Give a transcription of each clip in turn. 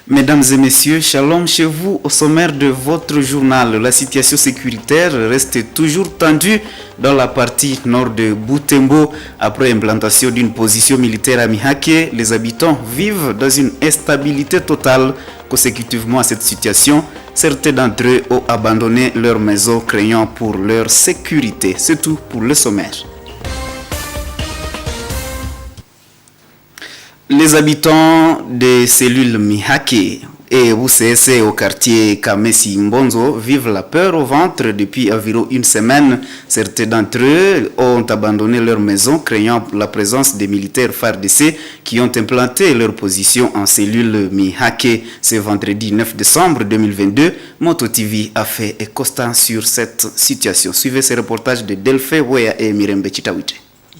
Mesdames et messieurs, shalom chez vous. Au sommaire de votre journal, la situation sécuritaire reste toujours tendue dans la partie nord de Butembo. Après implantation d'une position militaire à Mihake, les habitants vivent dans une instabilité totale. Consécutivement à cette situation, certains d'entre eux ont abandonné leur maison craignant pour leur sécurité. C'est tout pour le sommaire. Les habitants des cellules Mihake et UCS au quartier Kamesi Mbonzo vivent la peur au ventre depuis environ une semaine. Certains d'entre eux ont abandonné leur maison craignant la présence des militaires FARDC qui ont implanté leur position en cellule Mihake. Ce vendredi 9 décembre 2022, Moto TV a fait un constat sur cette situation. Suivez ce reportage de Delphi Weya et Mirembe Chitawite.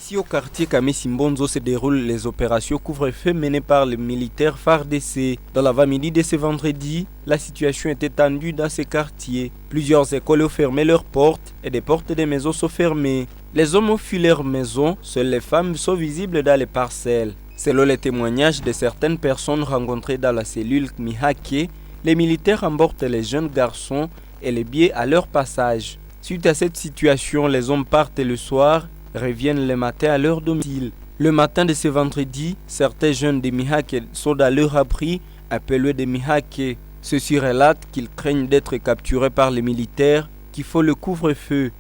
Ici au quartier Kamesi Mbonzo se déroulent les opérations couvre-feu menées par les militaires FARDC. Dans l'avant-midi de ce vendredi, la situation était tendue dans ces quartiers. Plusieurs écoles ont fermé leurs portes et des portes des maisons sont fermées. Les hommes ont fui leurs maisons, seules les femmes sont visibles dans les parcelles. Selon les témoignages de certaines personnes rencontrées dans la cellule Mihake, les militaires emportent les jeunes garçons et les billets à leur passage. Suite à cette situation, les hommes partent le soir reviennent le matin à leur domicile. Le matin de ce vendredi, certains jeunes de Mihake sont dans leur abri appelé de Mihake. Ceux-ci relatent qu'ils craignent d'être capturés par les militaires qui font le couvre-feu.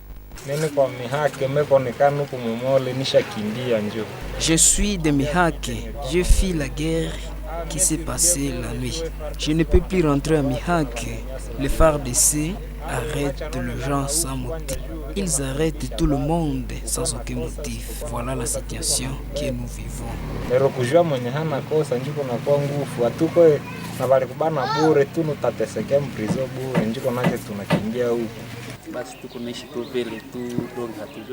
Je suis de Mihake. Je fuis la guerre qui s'est passée la nuit. Je ne peux plus rentrer à Mihake. Les FARDC arrêtent les gens sans motif. Ils arrêtent tout le monde sans aucun motif. Voilà la situation que nous vivons.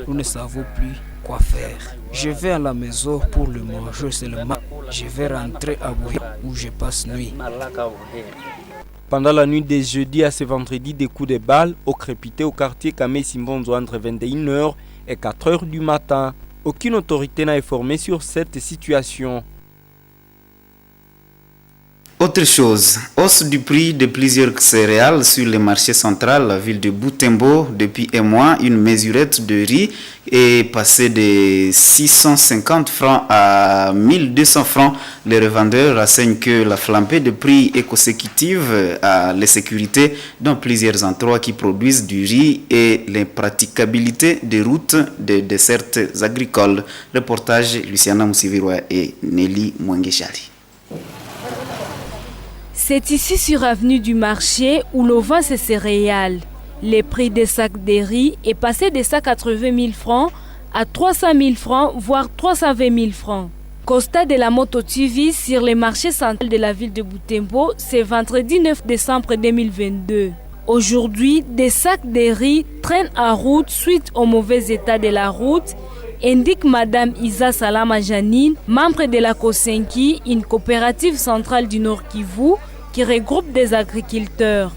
Nous ne savons plus quoi faire. Je vais à la maison pour le manger seulement. Je vais rentrer à Bouhi où je passe nuit. Pendant la nuit de jeudi à ce vendredi, des coups de balles ont crépité au quartier Kamesi Mbonzo entre 21h et 4h du matin. Aucune autorité n'a informé sur cette situation. Autre chose, hausse du prix de plusieurs céréales sur le marché central, la ville de Butembo. Depuis un mois, une mesurette de riz est passée de 650 francs à 1200 francs. Les revendeurs renseignent que la flambée de prix est consécutive à l'insécurité dans plusieurs endroits qui produisent du riz et l'impraticabilité des routes des dessertes agricoles. Reportage Luciana Moussiviroa et Nelly Mouangeshari. C'est ici sur avenue du marché où l'on vend ses céréales. Le prix des sacs de riz est passé de 180 000 francs à 300 000 francs, voire 320 000 francs. Constat de la Moto TV sur les marchés centraux de la ville de Butembo, c'est vendredi 9 décembre 2022. Aujourd'hui, des sacs de riz traînent en route suite au mauvais état de la route, indique Madame Isa Salama Janine, membre de la Kosenki, une coopérative centrale du Nord Kivu, qui regroupe des agriculteurs.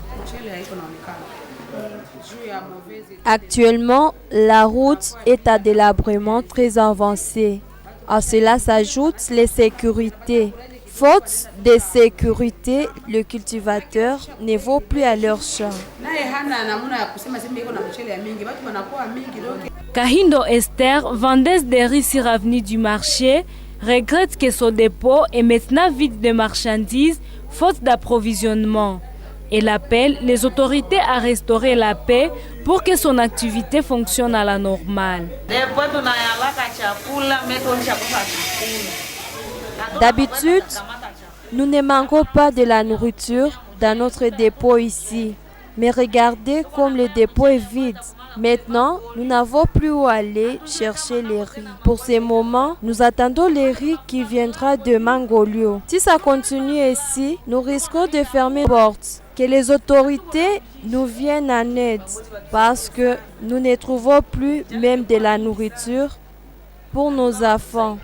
Actuellement, la route est à délabrement très avancé. À cela s'ajoute les sécurités. Faute de sécurité, le cultivateur ne va plus à leur champ. Kahindo Esther, vendeuse de riz sur avenue du marché, regrette que son dépôt est maintenant vide de marchandises faute d'approvisionnement. Elle appelle les autorités à restaurer la paix pour que son activité fonctionne à la normale. D'habitude, nous ne manquons pas de la nourriture dans notre dépôt ici. Mais regardez comme le dépôt est vide. Maintenant, nous n'avons plus où aller chercher les riz. Pour ce moment, nous attendons les riz qui viendra de Mangolio. Si ça continue ici, nous risquons de fermer les portes. Que les autorités nous viennent en aide parce que nous ne trouvons plus même de la nourriture pour nos enfants.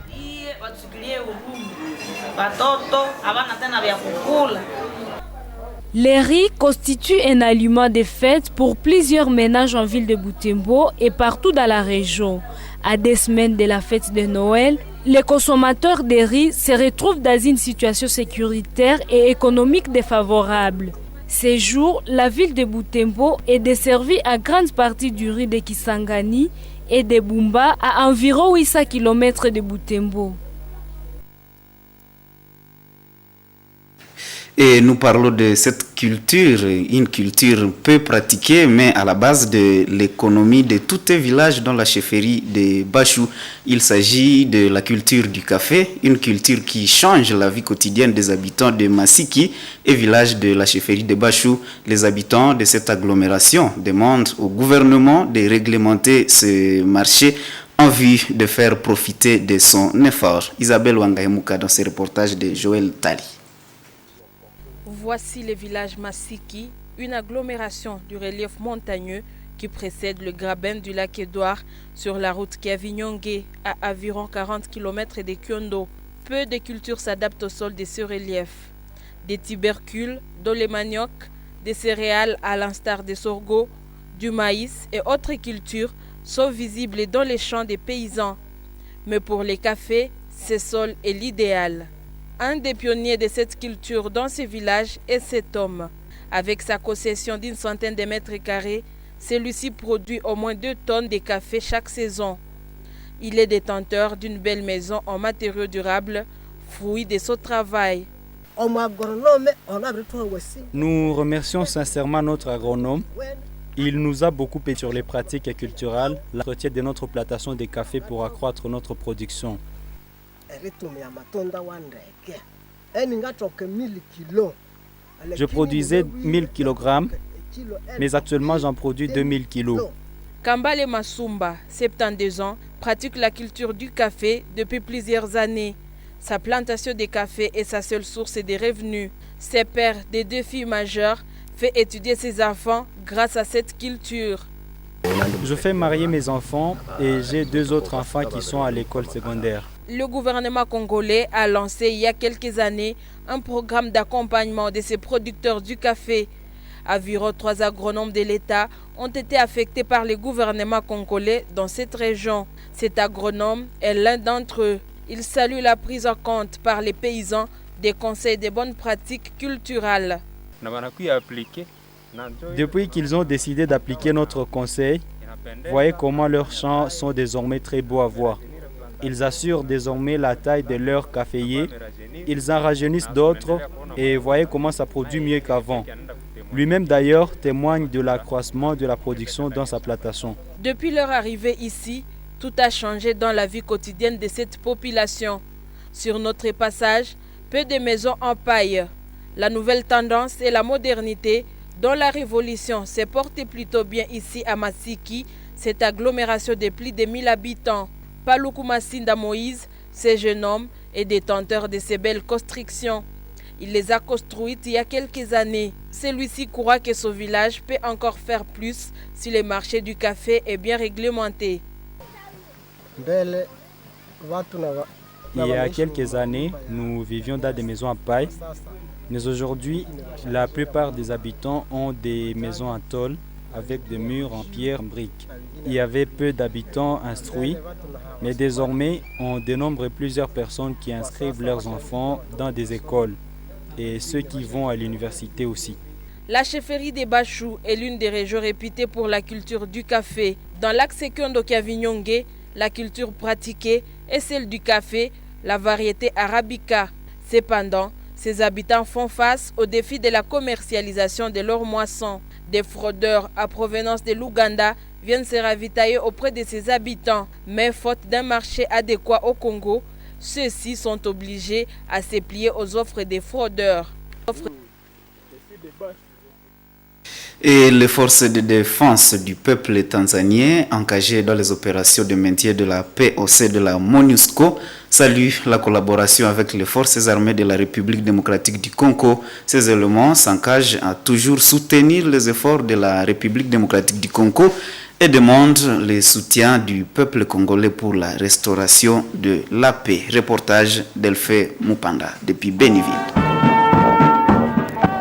Les riz constituent un aliment de fête pour plusieurs ménages en ville de Butembo et partout dans la région. À des semaines de la fête de Noël, les consommateurs de riz se retrouvent dans une situation sécuritaire et économique défavorable. Ces jours, la ville de Butembo est desservie à grande partie du riz de Kisangani et de Bumba à environ 800 km de Butembo. Et nous parlons de cette culture, une culture peu pratiquée, mais à la base de l'économie de tout un village dans la chefferie de Bachou. Il s'agit de la culture du café, une culture qui change la vie quotidienne des habitants de Massiki et village de la chefferie de Bachou. Les habitants de cette agglomération demandent au gouvernement de réglementer ce marché en vue de faire profiter de son effort. Isabelle Wangaemouka dans ce reportage de Joël Tali. Voici le village Massiki, une agglomération du relief montagneux qui précède le graben du lac Édouard sur la route Kiavinyongue à environ 40 km de Kyondo. Peu de cultures s'adaptent au sol de ce relief. Des tubercules, dont les manioc, des céréales à l'instar des sorgho, du maïs et autres cultures sont visibles dans les champs des paysans. Mais pour les cafés, ce sol est l'idéal. Un des pionniers de cette culture dans ce village est cet homme. Avec sa concession d'une centaine de mètres carrés, celui-ci produit au moins 2 tonnes de café chaque saison. Il est détenteur d'une belle maison en matériaux durables, fruit de son travail. Nous remercions sincèrement notre agronome. Il nous a beaucoup aidé sur les pratiques culturelles, l'entretien de notre plantation de café pour accroître notre production. Je produisais 1000 kg, mais actuellement j'en produis 2000 kg. Kambale Masumba, 72 ans, pratique la culture du café depuis plusieurs années. Sa plantation de café est sa seule source de revenus. Ses pères des 2 filles majeures fait étudier ses enfants grâce à cette culture. Je fais marier mes enfants et j'ai 2 autres enfants qui sont à l'école secondaire. Le gouvernement congolais a lancé il y a quelques années un programme d'accompagnement de ces producteurs du café. Environ 3 agronomes de l'État ont été affectés par le gouvernement congolais dans cette région. Cet agronome est l'un d'entre eux. Il salue la prise en compte par les paysans des conseils de bonnes pratiques culturelles. Depuis qu'ils ont décidé d'appliquer notre conseil, voyez comment leurs champs sont désormais très beaux à voir. Ils assurent désormais la taille de leurs caféiers, ils en rajeunissent d'autres et voyez comment ça produit mieux qu'avant. Lui-même d'ailleurs témoigne de l'accroissement de la production dans sa plantation. Depuis leur arrivée ici, tout a changé dans la vie quotidienne de cette population. Sur notre passage, peu de maisons en paille. La nouvelle tendance et la modernité dont la révolution s'est portée plutôt bien ici à Massiki, cette agglomération de plus de 1000 habitants. Paluku Massinda Moïse, ce jeune homme, est détenteur de ces belles constructions. Il les a construites il y a quelques années. Celui-ci croit que son village peut encore faire plus si le marché du café est bien réglementé. Il y a quelques années, nous vivions dans des maisons en paille, mais aujourd'hui, la plupart des habitants ont des maisons en tôle avec des murs en pierre brique. Il y avait peu d'habitants instruits, mais désormais, on dénombre plusieurs personnes qui inscrivent leurs enfants dans des écoles et ceux qui vont à l'université aussi. La chefferie de Bachou est l'une des régions réputées pour la culture du café. Dans l'axe Kyondo Kiavinyongue, la culture pratiquée est celle du café, la variété arabica. Cependant, ses habitants font face au défi de la commercialisation de leurs moissons. Des fraudeurs à provenance de l'Ouganda viennent se ravitailler auprès de ses habitants. Mais faute d'un marché adéquat au Congo, ceux-ci sont obligés à se plier aux offres des fraudeurs. Et les forces de défense du peuple tanzanien engagées dans les opérations de maintien de la paix au sein de la MONUSCO saluent la collaboration avec les forces armées de la République démocratique du Congo. Ces éléments s'engagent à toujours soutenir les efforts de la République démocratique du Congo et demandent le soutien du peuple congolais pour la restauration de la paix. Reportage d'Elfé Mupanda depuis Béniville.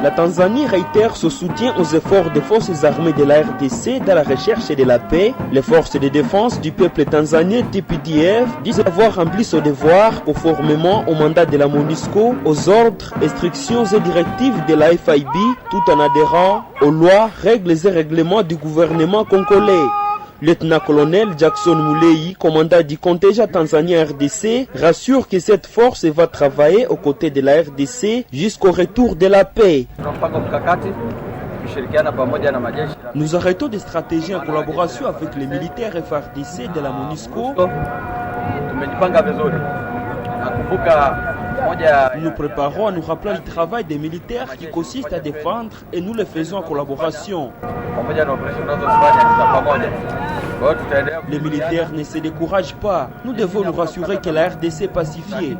La Tanzanie réitère son soutien aux efforts des forces armées de la RDC dans la recherche de la paix. Les forces de défense du peuple tanzanien TPDF disent avoir rempli son devoir conformément au mandat de la MONUSCO, aux ordres, instructions et directives de la FIB, tout en adhérant aux lois, règles et règlements du gouvernement congolais. Lieutenant-colonel Jackson Mulei, commandant du contingent tanzanien RDC, rassure que cette force va travailler aux côtés de la RDC jusqu'au retour de la paix. Nous arrêtons des stratégies en collaboration avec les militaires FARDC de la MONUSCO. Nous nous préparons à nous rappeler le travail des militaires qui consiste à défendre et nous le faisons en collaboration. Les militaires ne se découragent pas. Nous devons nous rassurer que la RDC est pacifiée.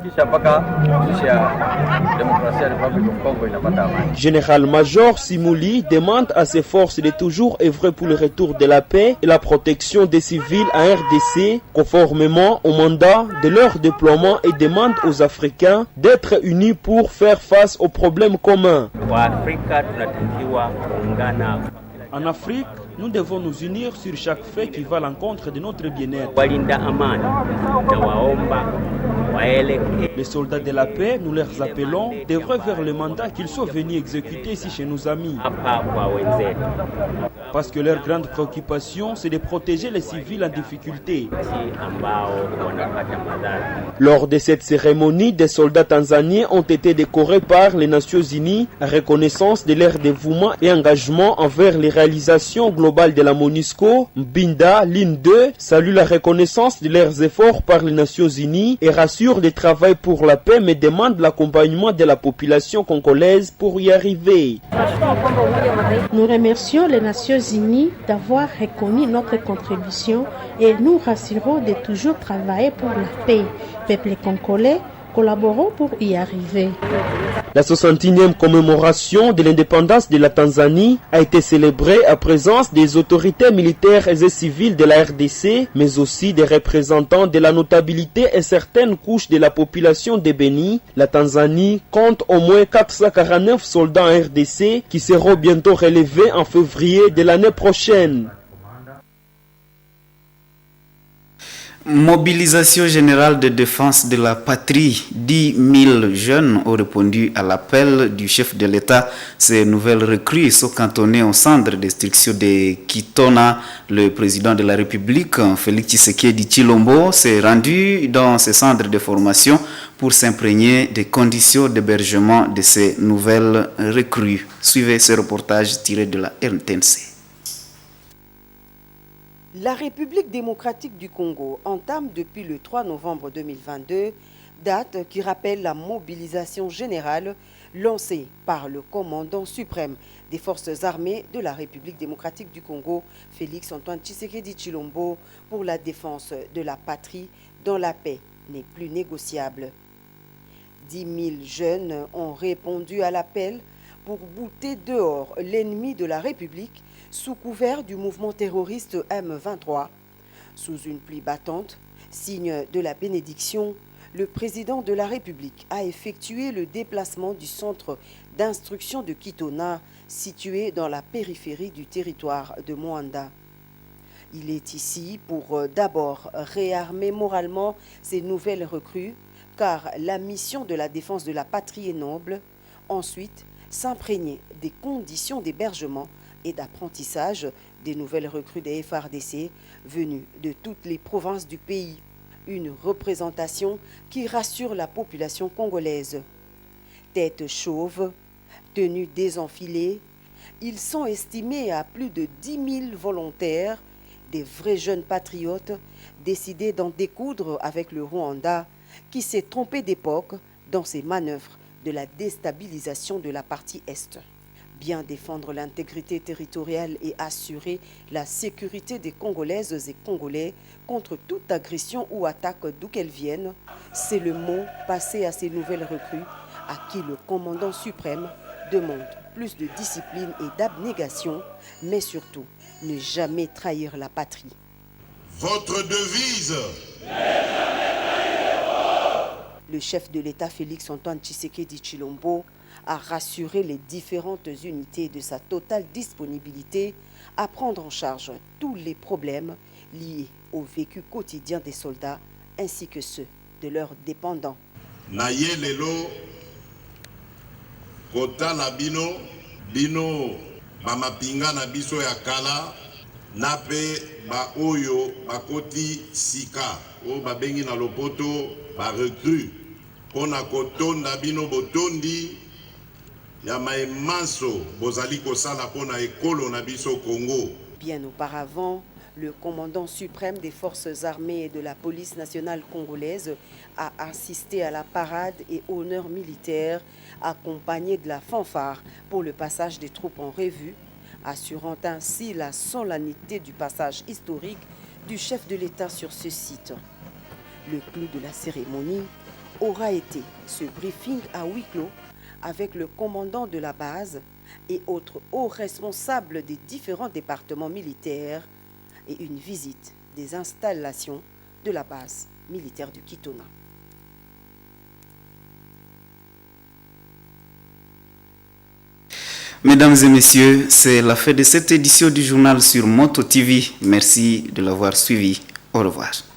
Général-major Simuli demande à ses forces de toujours œuvrer pour le retour de la paix et la protection des civils en RDC, conformément au mandat de leur déploiement, et demande aux Africains d'être unis pour faire face aux problèmes communs. En Afrique, nous devons nous unir sur chaque fait qui va à l'encontre de notre bien-être. Les soldats de la paix, nous leur appelons, devraient vers le mandat qu'ils sont venus exécuter ici chez nos amis. Parce que leur grande préoccupation, c'est de protéger les civils en difficulté. Lors de cette cérémonie, des soldats tanzaniens ont été décorés par les Nations Unies en reconnaissance de leur dévouement et engagement envers les réalisations globales de la MONUSCO. Mbinda, Ligne 2, salue la reconnaissance de leurs efforts par les Nations Unies et rassure de travail pour la paix, mais demande l'accompagnement de la population congolaise pour y arriver. Nous remercions les Nations Unies d'avoir reconnu notre contribution et nous rassurons de toujours travailler pour la paix. Peuple congolais, collaborons pour y arriver. La 61e commémoration de l'indépendance de la Tanzanie a été célébrée à présence des autorités militaires et civiles de la RDC, mais aussi des représentants de la notabilité et certaines couches de la population de Béni. La Tanzanie compte au moins 449 soldats en RDC qui seront bientôt relevés en février de l'année prochaine. Mobilisation générale de défense de la patrie. 10 000 jeunes ont répondu à l'appel du chef de l'État. Ces nouvelles recrues sont cantonnées au centre d'instruction de Kitona. Le président de la République, Félix Tshisekedi Tshilombo, s'est rendu dans ce centre de formation pour s'imprégner des conditions d'hébergement de ces nouvelles recrues. Suivez ce reportage tiré de la RTNC. La République démocratique du Congo entame depuis le 3 novembre 2022, date qui rappelle la mobilisation générale lancée par le commandant suprême des forces armées de la République démocratique du Congo, Félix Antoine Tshisekedi Tshilombo, pour la défense de la patrie dont la paix n'est plus négociable. 10 000 jeunes ont répondu à l'appel pour bouter dehors l'ennemi de la République sous couvert du mouvement terroriste M23. Sous une pluie battante, signe de la bénédiction, le président de la République a effectué le déplacement du centre d'instruction de Kitona, situé dans la périphérie du territoire de Moanda. Il est ici pour d'abord réarmer moralement ces nouvelles recrues, car la mission de la défense de la patrie est noble. Ensuite, s'imprégner des conditions d'hébergement et d'apprentissage des nouvelles recrues des FARDC venues de toutes les provinces du pays. Une représentation qui rassure la population congolaise. Tête chauve, tenue désenfilée, ils sont estimés à plus de 10 000 volontaires, des vrais jeunes patriotes décidés d'en découdre avec le Rwanda qui s'est trompé d'époque dans ses manœuvres de la déstabilisation de la partie Est. Bien défendre l'intégrité territoriale et assurer la sécurité des Congolaises et Congolais contre toute agression ou attaque d'où qu'elle vienne, c'est le mot passé à ces nouvelles recrues à qui le commandant suprême demande plus de discipline et d'abnégation, mais surtout ne jamais trahir la patrie. Votre devise. Le chef de l'État Félix Antoine Tshisekedi Tshilombo a rassuré les différentes unités de sa totale disponibilité à prendre en charge tous les problèmes liés au vécu quotidien des soldats ainsi que ceux de leurs dépendants. Naye lelo kota la bino bamapinga na biso ya kala nape ba oyo bakoti sika o babengi na lopoto ba recrue pona kotonda bino botondi ya maemanso bozali kosala pona ekolo na biso Congo. Bien auparavant, le commandant suprême des forces armées et de la police nationale congolaise a assisté à la parade et honneur militaire accompagné de la fanfare pour le passage des troupes en revue, assurant ainsi la solennité du passage historique du chef de l'État sur ce site. Le clou de la cérémonie aura été ce briefing à huis clos avec le commandant de la base et autres hauts responsables des différents départements militaires et une visite des installations de la base militaire de Kitona. Mesdames et messieurs, c'est la fin de cette édition du journal sur Moto TV. Merci de l'avoir suivi. Au revoir.